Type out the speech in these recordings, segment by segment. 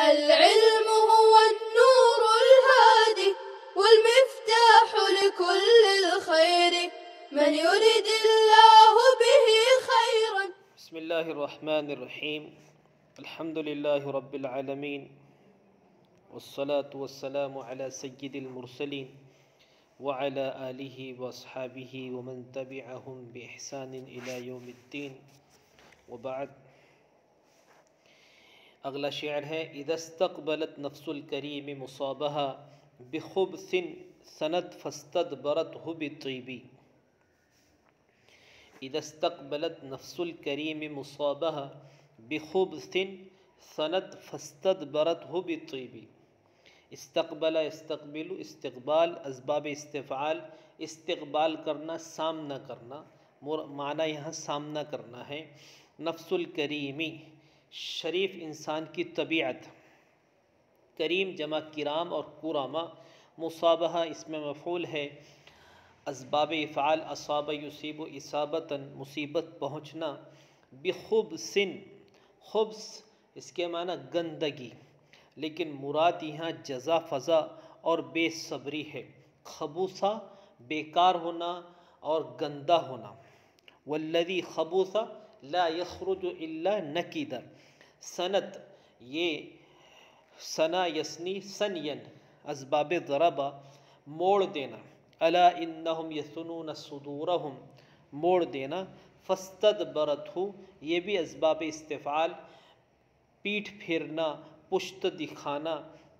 العلم هو النور الهادي والمفتاح لكل الخير من يرد الله به خيرا. بسم الله الرحمن الرحيم. الحمد لله رب العالمين، والصلاة والسلام على سيد المرسلين وعلى آله واصحابه ومن تبعهم بإحسان إلى يوم الدين، وبعد. اگلا شعر ہے: اذا استقبلت نفس الکریم مصابها بخبث ثنت فاستدبرته بالطیب. اذا استقبلت نفس الکریم مصابها بخبث ثنت فاستدبرته بالطیب. استقبل استقبل استقبال اسباب استفعال، استقبال کرنا، سامنا کرنا، معنی یہاں سامنا کرنا ہے. نفس الکریمی، شریف انسان کی طبیعت. کریم جمع کرام اور کرامہ. مصابہ اس میں مفعول ہے. اسباب افعال اصاب یصیب اصابتاً، مصیبت پہنچنا. بخبث، خبث اس کے معنی گندگی، لیکن مراد یہاں جزا فضا اور بے صبری ہے. خبوثہ بیکار ہونا اور گندا ہونا. والذی خبوث لا یخرج الا نکدا. سنت، یہ سنا یسنی سنین، اسباب ضربہ موڑ دینا. الا انہم یثنون صدورہم، موڑ دینا. فاستدبرتہ، یہ بھی اسباب استفعال، پیٹھ پھیرنا، پشت دکھانا.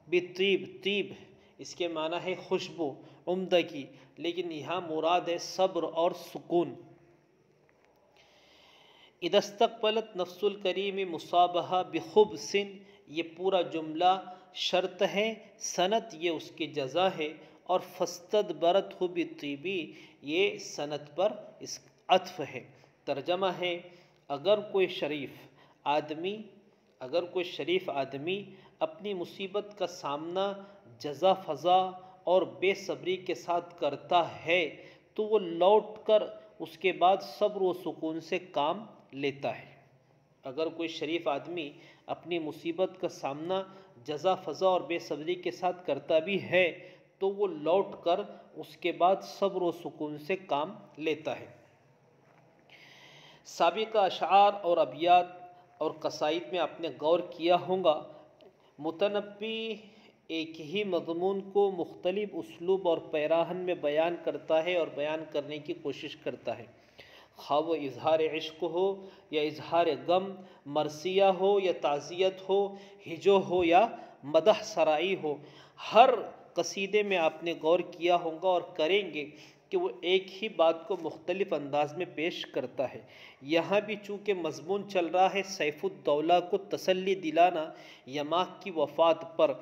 بطیب، طیب اس کے معنی ہے خوشبو، عمدگی، لیکن یہاں مراد ہے صبر اور سکون. اذا استقبلت نفس الکریم مصابہ بخبث، یہ پورا جملہ شرط ہے. سنت یہ اس کی جزا ہے، اور فاستدبرتہ بالطیب یہ سنت پر اس عطف ہے. ترجمہ ہے: اگر کوئی شریف آدمی اپنی مصیبت کا سامنا جزا فضا اور بے صبری کے ساتھ کرتا ہے تو وہ لوٹ کر اس کے بعد صبر و سکون سے کام لیتا ہے. اگر کوئی شریف آدمی اپنی مصیبت کا سامنا جزا فضا اور بے صبری کے ساتھ کرتا بھی ہے تو وہ لوٹ کر اس کے بعد صبر و سکون سے کام لیتا ہے. سابقہ اشعار اور ابیات اور قصائد میں آپ نے غور کیا ہوگا، متنبی ایک ہی مضمون کو مختلف اسلوب اور پیراہن میں بیان کرتا ہے اور بیان کرنے کی کوشش کرتا ہے. خواہ وہ اظہار عشق ہو یا اظہار غم، مرثیہ ہو یا تعزیت ہو، ہجو ہو یا مدح سرائی ہو، ہر قصیدے میں آپ نے غور کیا ہوگا اور کریں گے کہ وہ ایک ہی بات کو مختلف انداز میں پیش کرتا ہے. یہاں بھی چونکہ مضمون چل رہا ہے سیف الدولہ کو تسلی دلانا یماق کی وفات پر،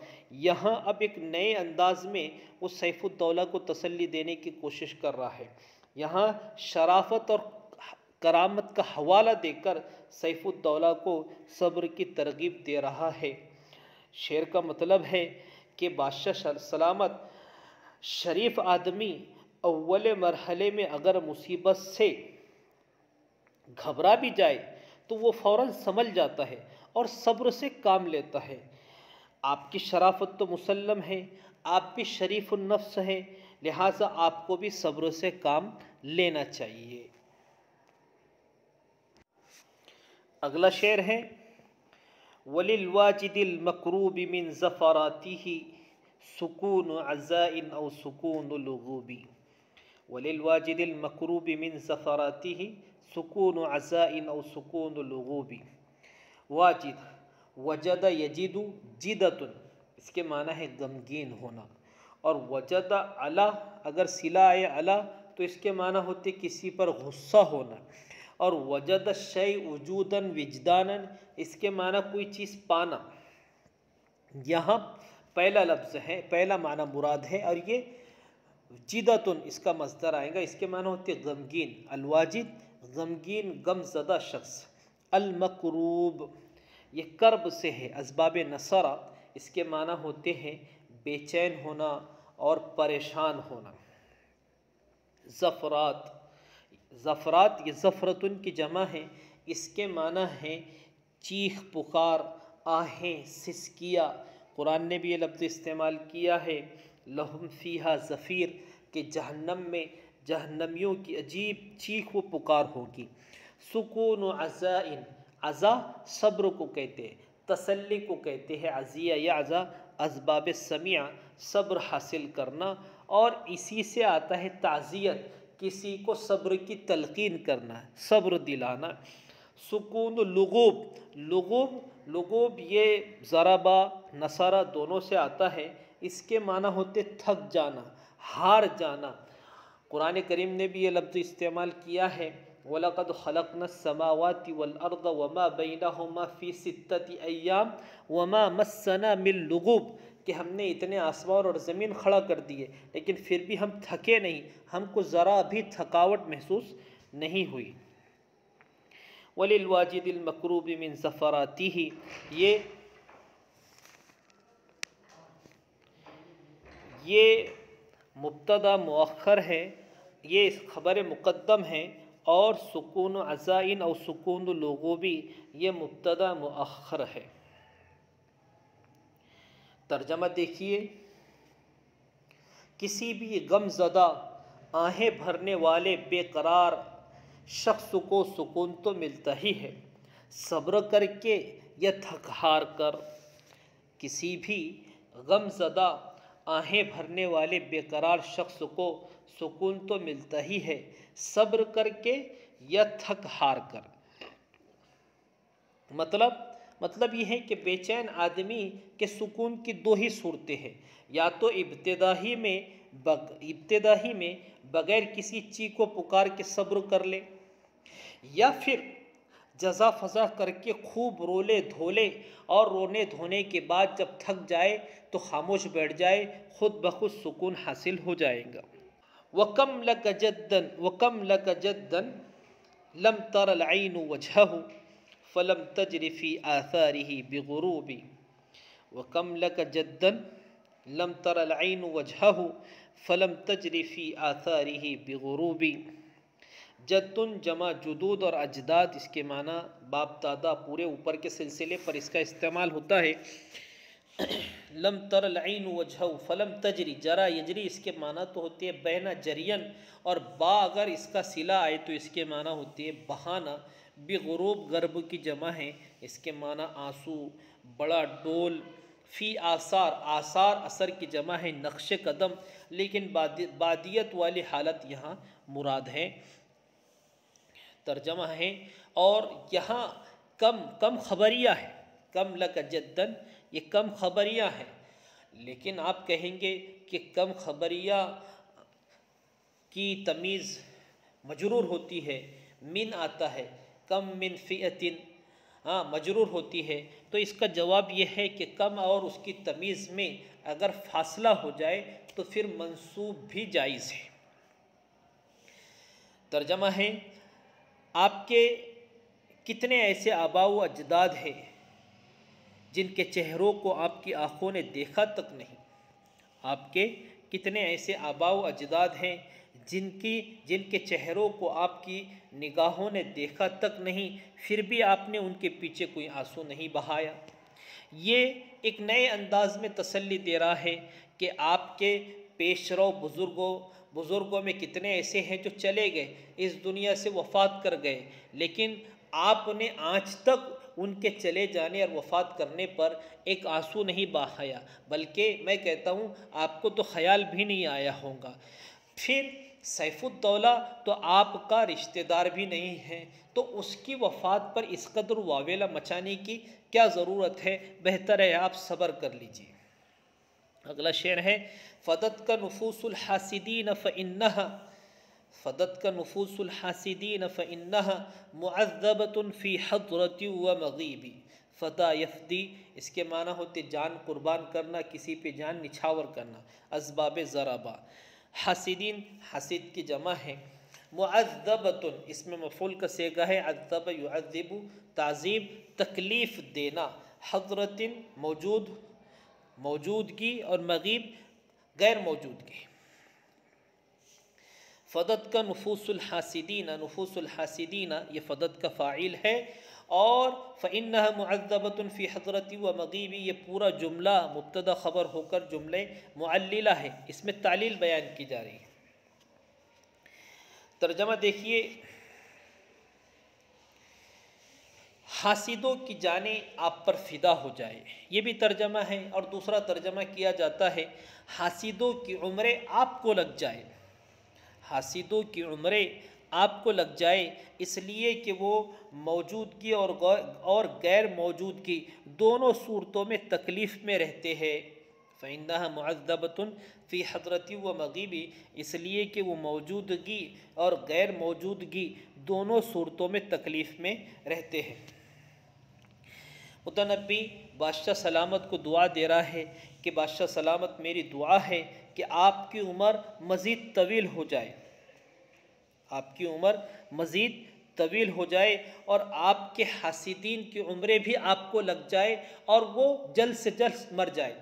یہاں اب ایک نئے انداز میں وہ سیف الدولہ کو تسلی دینے کی کوشش کر رہا ہے. یہاں شرافت اور کرامت کا حوالہ دے کر سیف الدولہ کو صبر کی ترغیب دے رہا ہے. شعر کا مطلب ہے کہ بادشاہ سلامت شریف آدمی اول مرحلے میں اگر مصیبت سے گھبرا بھی جائے تو وہ فوراً سنبھل جاتا ہے اور صبر سے کام لیتا ہے. آپ کی شرافت تو مسلم ہے، آپ بھی شریف النفس ہیں، لہٰذا آپ کو بھی صبر سے کام لینا چاہیے. اگلا شعر ہے: وَلِلْوَاجِدِ الْمَكْرُوبِ مِنْ زَفَرَاتِهِ سُكُونُ عَزَاءٍ أَوْ سُكُونُ لُغُوبِ. وَلِلْوَاجِدِ الْمَكْرُوبِ مِنْ زَفَرَاتِهِ سُكُونُ عَزَاءٍ أَوْ سُكُونُ لُغُوبِ. واجد، وجد یجد جدۃ، اس کے معنی ہے غمگین ہونا. اور وجد علی، اگر صلہ آئے علی تو اس کے معنی ہوتے کسی پر غصہ ہونا. اور وجد الشیء وجوداً وجداناً، اس کے معنی کوئی چیز پانا. یہاں پہلا لفظ ہے، پہلا معنی مراد ہے، اور یہ جدتن اس کا مصدر آئے گا، اس کے معنی ہوتے غمگین. الواجد غمگین، غم زدہ شخص. المکروب یہ کرب سے ہے، اسباب نصرہ اس کے معنی ہوتے ہیں بے چین ہونا اور پریشان ہونا. زفرات، زفرات یہ زفرتن کی جمع ہے، اس کے معنی ہے چیخ پکار، آہیں سسکیہ، قرآن نے بھی یہ لفظ استعمال کیا ہے، لہم فیہا زفیر، کہ جہنم میں جہنمیوں کی عجیب چیخ و پکار ہوگی۔ سکون و عزائن، عزا صبر کو کہتے ہیں، تسلی کو کہتے ہیں، عزیہ یا عزا اسباب سمیع، صبر حاصل کرنا، اور اسی سے آتا ہے تعزیت، کسی کو صبر کی تلقین کرنا، صبر دلانا۔ سکون لغوب، لغوب یہ ضربہ نصرہ دونوں سے آتا ہے، اس کے معنی ہوتے تھک جانا، ہار جانا۔ قرآن کریم نے بھی یہ لفظ استعمال کیا ہے، وَلَقَدْ خَلَقْنَا السَّمَاوَاتِ وَالْأَرْضَ وَمَا بَيْنَهُمَا فِي سِتَّةِ أَيَّامٍ وَمَا مَسَّنَا مِن لُغُوب، کہ ہم نے اتنے آسمان اور زمین کھڑا کر دیے لیکن پھر بھی ہم تھکے نہیں، ہم کو ذرا بھی تھکاوٹ محسوس نہیں ہوئی۔ وَلِلْوَاجِدِ الْمَكْرُوبِ مِن زَفَرَاتِهِ، یہ مبتدا مؤخر ہے، یہ خبر مقدم ہے، اور سکون عزائن اور سکون لغوبی یہ مبتدا مؤخر ہے۔ ترجمہ دیکھیے، کسی بھی غم زدہ آہیں بھرنے والے بے قرار شخص کو سکون تو ملتا ہی ہے، صبر کر کے یا تھک ہار کر۔ کسی بھی غم زدہ آہیں بھرنے والے بے قرار شخص کو سکون تو ملتا ہی ہے، صبر کر کے یا تھک ہار کر۔ مطلب یہ ہے کہ بے چین آدمی کے سکون کی دو ہی صورتیں ہیں، یا تو ابتدائی میں بغیر کسی چیخ و پکار کے صبر کر لے، یا پھر جزا فضا کر کے خوب رولے دھولے، اور رونے دھونے کے بعد جب تھک جائے تو خاموش بیٹھ جائے، خود بخود سکون حاصل ہو جائے گا۔ وَكَمْ لَكَ جَدًّا لَمْ تَرَ الْعَيْنُ وَجْهَهُ فَلَمْ تَجْرِ فِي آثَارِهِ بِغُرُوبٍ۔ وَكَمْ لَكَ جَدًّا لَمْ تَرَ الْعَيْنُ وَجْهَهُ فَلَمْ تَجْرِ فِي آثَارِهِ بِغُرُوبٍ۔ جدن جمع جدود اور اجداد، اس کے معنی باپ دادا پورے اوپر کے سلسلے پر اس کا استعمال ہوتا ہے۔ لم تر العین وجہو فلم تجری، جرا یجری اس کے معنی تو ہوتی ہے بہنا جرین، اور با اگر اس کا صلہ آئے تو اس کے معنی ہوتی ہے بہانا۔ بغروب غرب کی جمع ہے، اس کے معنی آنسو، بڑا ڈول۔ فی آثار، آثار اثر کی جمع ہے، نقش قدم، لیکن بادیت والی حالت یہاں مراد ہے۔ ترجمہ ہے، اور یہاں کم خبریہ ہے، کم لک جدن، یہ کم خبریہ ہے، لیکن آپ کہیں گے کہ کم خبریہ کی تمیز مجرور ہوتی ہے، من آتا ہے، کم من فئتن، مجرور ہوتی ہے، تو اس کا جواب یہ ہے کہ کم اور اس کی تمیز میں اگر فاصلہ ہو جائے تو پھر منصوب بھی جائز ہے۔ ترجمہ ہے، آپ کے کتنے ایسے آباء و اجداد ہیں جن کے چہروں کو آپ کی آنکھوں نے دیکھا تک نہیں۔ آپ کے کتنے ایسے آباء و اجداد ہیں جن کے چہروں کو آپ کی نگاہوں نے دیکھا تک نہیں، پھر بھی آپ نے ان کے پیچھے کوئی آنسو نہیں بہایا۔ یہ ایک نئے انداز میں تسلی دے رہا ہے کہ آپ کے پیش رو بزرگوں میں کتنے ایسے ہیں جو چلے گئے، اس دنیا سے وفات کر گئے، لیکن آپ نے آج تک ان کے چلے جانے اور وفات کرنے پر ایک آنسو نہیں بہایا، بلکہ میں کہتا ہوں آپ کو تو خیال بھی نہیں آیا ہوگا۔ پھر سیف الدولہ تو آپ کا رشتہ دار بھی نہیں ہے، تو اس کی وفات پر اس قدر واویلا مچانے کی کیا ضرورت ہے؟ بہتر ہے آپ صبر کر لیجیے۔ اگلا شعر ہے، فدت کا نفوس الحاسدین فإنها، فدت کا نفوس الحاسدین فإنها معذبۃ فی حضرۃ و مغیب۔ فدا یفدی، اس کے معنی ہوتے جان قربان کرنا، کسی پہ جان نچھاور کرنا، اسباب ضربہ۔ حاسدین، حاسد کی جمع ہے۔ معذبۃ، اس میں مفعول کا صیغہ ہے عذب یعذب، تعذیب، تکلیف دینا۔ حضرۃ موجودگی، اور مغیب غیر موجودگی۔ فدت کا نفوس الحاسدین، نفوس الحاسدین یہ فدت کا فاعل ہے، اور فَإِنَّهَا مُعَذَّبَةٌ فِي حَضْرَتِي وَمَغِيبِي، یہ پورا جملہ مبتدا خبر ہو کر جملے معللہ ہے، اس میں تعلیل بیان کی جا رہی ہے۔ ترجمہ دیکھیے، حاسدوں کی جانیں آپ پر فدا ہو جائے، یہ بھی ترجمہ ہے۔ اور دوسرا ترجمہ کیا جاتا ہے حاسدوں کی عمریں آپ کو لگ جائے، حاسدوں کی عمریں آپ کو لگ جائے، اس لیے کہ وہ موجودگی اور غیر موجودگی دونوں صورتوں میں تکلیف میں رہتے ہیں۔ فَإِنَّهَا مُعَذَّبَةٌ فِي حَضْرَتِي وَمَغِيبِي، اس لیے کہ وہ موجودگی اور غیر موجودگی دونوں صورتوں میں تکلیف میں رہتے ہیں۔ متنبی بادشاہ سلامت کو دعا دے رہا ہے کہ بادشاہ سلامت، میری دعا ہے کہ آپ کی عمر مزید طویل ہو جائے، آپ کی عمر مزید طویل ہو جائے، اور آپ کے حاسدین کی عمریں بھی آپ کو لگ جائے اور وہ جلد سے جلد مر جائے،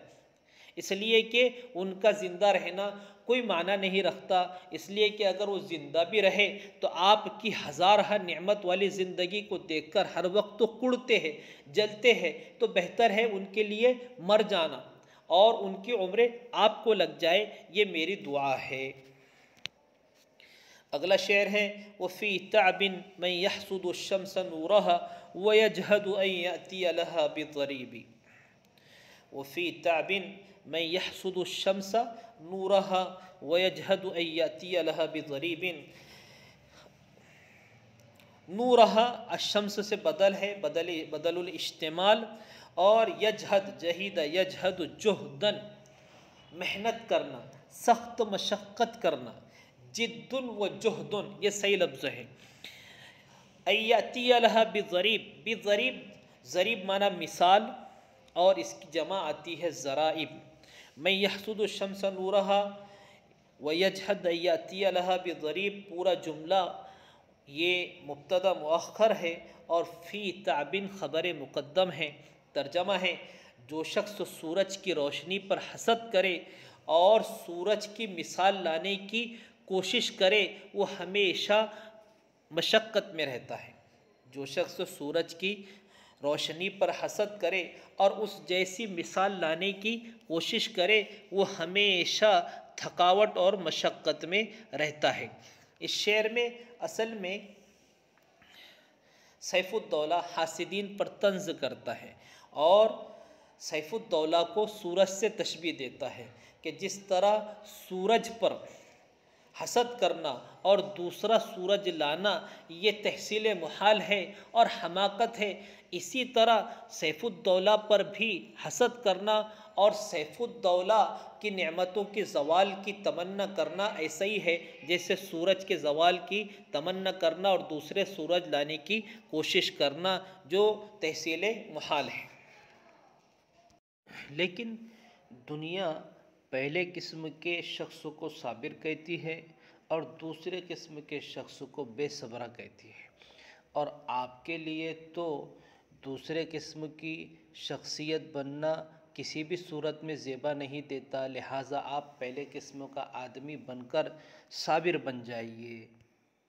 اس لیے کہ ان کا زندہ رہنا کوئی معنی نہیں رکھتا، اس لیے کہ اگر وہ زندہ بھی رہے تو آپ کی ہزارہ نعمت والی زندگی کو دیکھ کر ہر وقت تو کڑتے ہیں، جلتے ہیں، تو بہتر ہے ان کے لیے مر جانا اور ان کی عمریں آپ کو لگ جائے، یہ میری دعا ہے۔ اگلا شعر ہے وَفِي تَعْبٍ مَنْ يَحْسُدُ الشَّمْسَ نُورَهَا وَيَجْهَدُ أَنْ يَأْتِيَ لَهَا بِضَرِيبٍ، وَفِي تَعْبٍ مَنْ يَحْسُدُ الشَّمْسَ نُورَهَا وَيَجْهَدُ أَنْ يَأْتِيَ لَهَا بِضَرِيبٍ، نورها الشمس سے بدل ہے، بدل الاشتمال، اور یجہد جہید یجہد جہدن، محنت کرنا، سخت مشقت کرنا، جدن و جہدن، یہ صحیح لفظ ہے۔ ایاتی لہا بضریب، بضریب ضریب معنی مثال، اور اس کی جمع آتی ہے ضرائب۔ من یحسد الشمس نورہا ویجہد ایاتی لہا بضریب، پورا جملہ یہ مبتدا مؤخر ہے اور فی تعبن خبر مقدم ہے۔ ترجمہ ہے جو شخص سورج کی روشنی پر حسد کرے اور سورج کی مثال لانے کی کوشش کرے وہ ہمیشہ مشقت میں رہتا ہے۔ جو شخص سورج کی روشنی پر حسد کرے اور اس جیسی مثال لانے کی کوشش کرے وہ ہمیشہ تھکاوٹ اور مشقت میں رہتا ہے۔ اس شعر میں اصل میں سیف الدولہ حاسدین پر طنز کرتا ہے اور سیف الدولہ کو سورج سے تشبیہ دیتا ہے کہ جس طرح سورج پر حسد کرنا اور دوسرا سورج لانا یہ تحصیل محال ہے اور حماقت ہے، اسی طرح سیف الدولہ پر بھی حسد کرنا اور سیف الدولہ کی نعمتوں کے زوال کی تمنا کرنا ایسا ہی ہے جیسے سورج کے زوال کی تمنا کرنا اور دوسرے سورج لانے کی کوشش کرنا، جو تحصیل محال ہے۔ لیکن دنیا پہلے قسم کے شخص کو صابر کہتی ہے اور دوسرے قسم کے شخص کو بے صبرہ کہتی ہے، اور آپ کے لیے تو دوسرے قسم کی شخصیت بننا کسی بھی صورت میں زیبا نہیں دیتا، لہٰذا آپ پہلے قسم کا آدمی بن کر صابر بن جائیے۔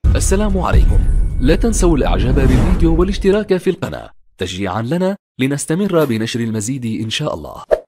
السلام عليكم، لا تنسوا الاعجاب بالفيديو والاشتراك في القناة تشجيعا لنا لنستمر بنشر المزيد إن شاء الله.